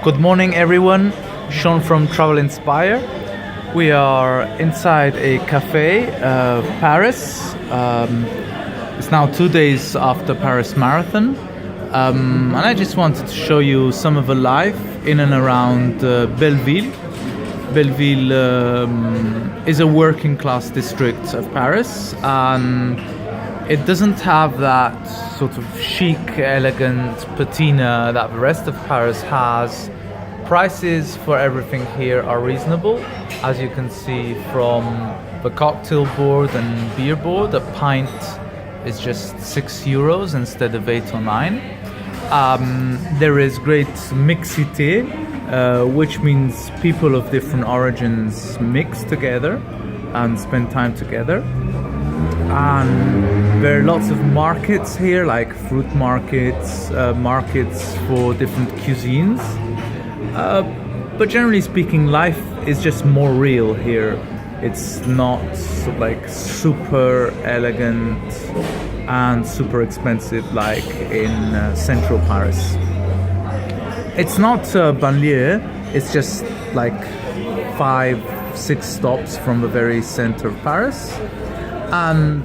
Good morning, everyone. Sean from Travel Inspire. We are inside a cafe, Paris. It's now 2 days after Paris Marathon. And I just wanted to show you some of the life in and around Belleville. Belleville is a working class district of Paris, and it doesn't have that sort of chic, elegant patina that the rest of Paris has. Prices for everything here are reasonable. As you can see from the cocktail board and beer board, a pint is just €6 instead of 8 or 9. There is great mixité, which means people of different origins mix together and spend time together. And there are lots of markets here, like fruit markets, markets for different cuisines. But generally speaking, life is just more real here. It's not like super elegant and super expensive like in central Paris. It's not banlieue, it's just like 5-6 stops from the very center of Paris. And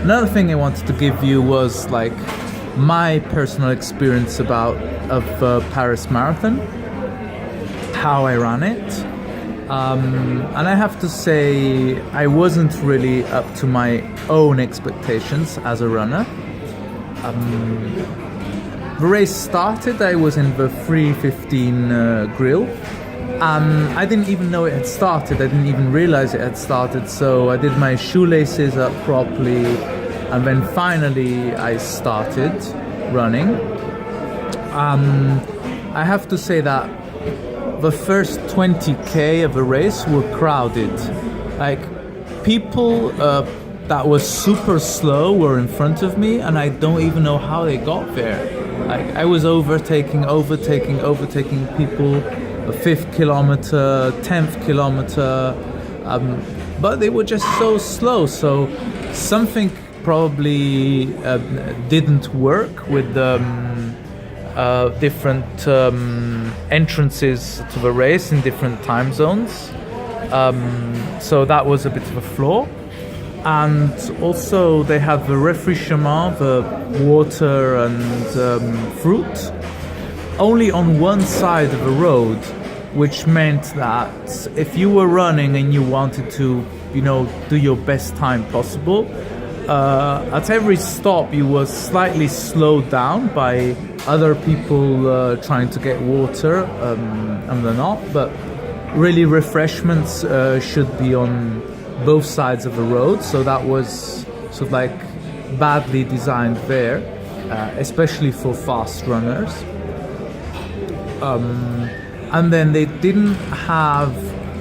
another thing I wanted to give you was like my personal experience of Paris Marathon, how I ran it. And I have to say I wasn't really up to my own expectations as a runner. The race started, I was in the 3:15 grill. I didn't even know it had started. I didn't even realize it had started. So I did my shoelaces up properly, and then finally I started running. I have to say that the first 20k of the race were crowded. Like people that were super slow were in front of me, and I don't even know how they got there. Like I was overtaking people. The 5th kilometer, 10th kilometer, but they were just so slow. So something probably didn't work with the different entrances to the race in different time zones. So that was a bit of a flaw. And also they had the rafraîchissement, the water and fruit, only on one side of the road, which meant that if you were running and you wanted to, do your best time possible, at every stop you were slightly slowed down by other people trying to get water, and they're not, but really refreshments should be on both sides of the road, so that was sort of like badly designed there, especially for fast runners. And then they didn't have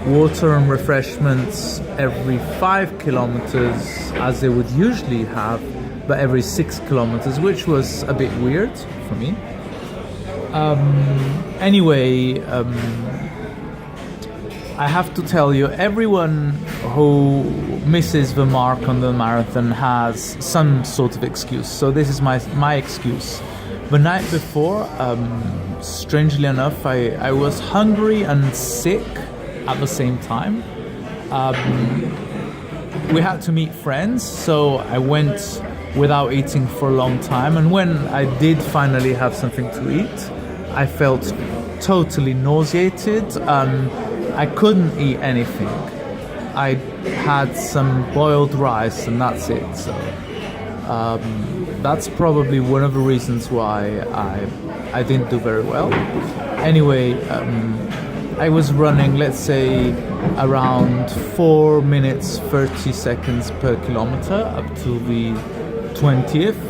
water and refreshments every 5 kilometers as they would usually have, but every 6 kilometers, which was a bit weird for me. Anyway, I have to tell you, everyone who misses the mark on the marathon has some sort of excuse. So this is my excuse. The night before, strangely enough, I was hungry and sick at the same time. We had to meet friends, so I went without eating for a long time. And when I did finally have something to eat, I felt totally nauseated and I couldn't eat anything. I had some boiled rice and that's it. So that's probably one of the reasons why I didn't do very well. Anyway, I was running, let's say, around 4 minutes 30 seconds per kilometer up to the 20th.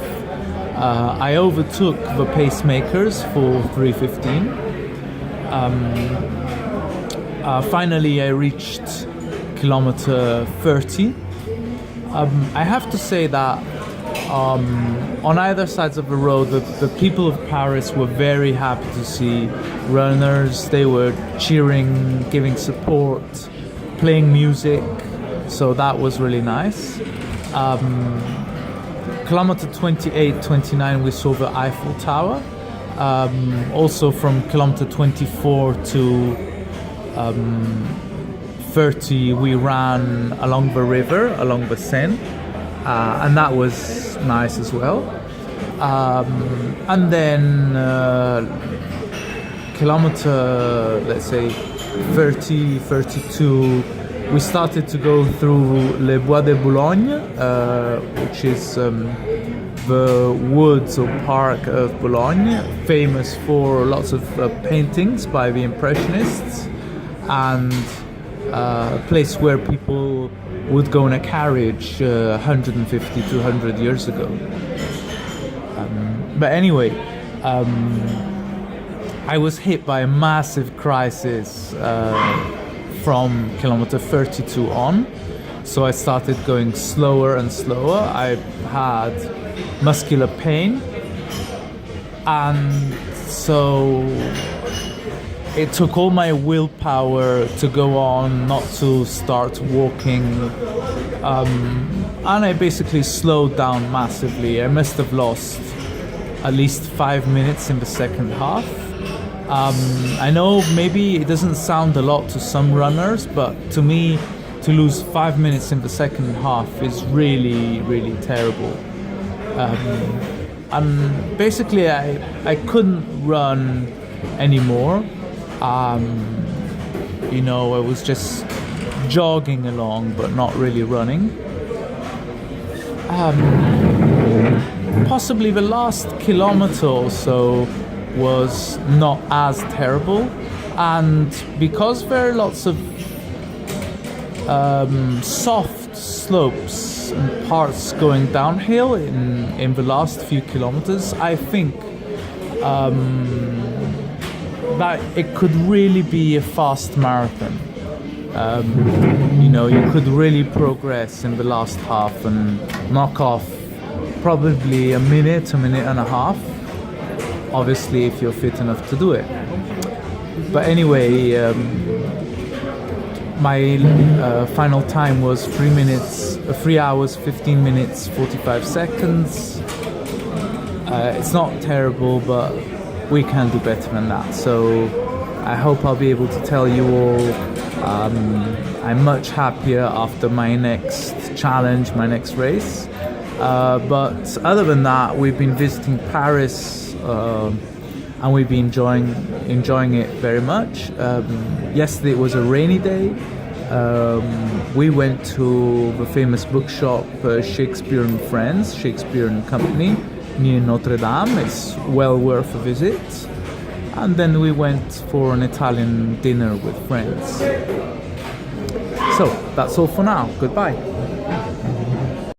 I overtook the pacemakers for 3:15. Finally, I reached kilometer 30. I have to say that on either sides of the road, the people of Paris were very happy to see runners. They were cheering, giving support, playing music, so that was really nice. Kilometer 28, 29, we saw the Eiffel Tower, Also from kilometer 24 to 30, we ran along the river, along the Seine, and that was nice as well. And then kilometer, let's say 30, 32, we started to go through Les Bois de Boulogne, which is the woods or park of Boulogne, famous for lots of paintings by the Impressionists, and a place where people would go in a carriage 150 to 100 years ago. But anyway, I was hit by a massive crisis from kilometer 32 on, so I started going slower and slower. I had muscular pain, and so it took all my willpower to go on, not to start walking, and I basically slowed down massively. I must have lost at least 5 minutes in the second half. I know maybe it doesn't sound a lot to some runners, but to me, to lose 5 minutes in the second half is really, really terrible. And basically, I couldn't run anymore. You know, I was just jogging along, but not really running. Possibly the last kilometer or so was not as terrible, and because there are lots of soft slopes and parts going downhill in the last few kilometers, I think that it could really be a fast marathon. You know, you could really progress in the last half and knock off probably a minute and a half, obviously if you're fit enough to do it. But anyway, my final time was 3 hours 15 minutes 45 seconds. It's not terrible, but we can do better than that, so I hope I'll be able to tell you all I'm much happier after my next challenge, my next race. But other than that, we've been visiting Paris, and we've been enjoying it very much. Yesterday it was a rainy day. We went to the famous bookshop Shakespeare and Friends, Shakespeare and Company, near Notre Dame. It's well worth a visit. And then we went for an Italian dinner with friends. So that's all for now. Goodbye.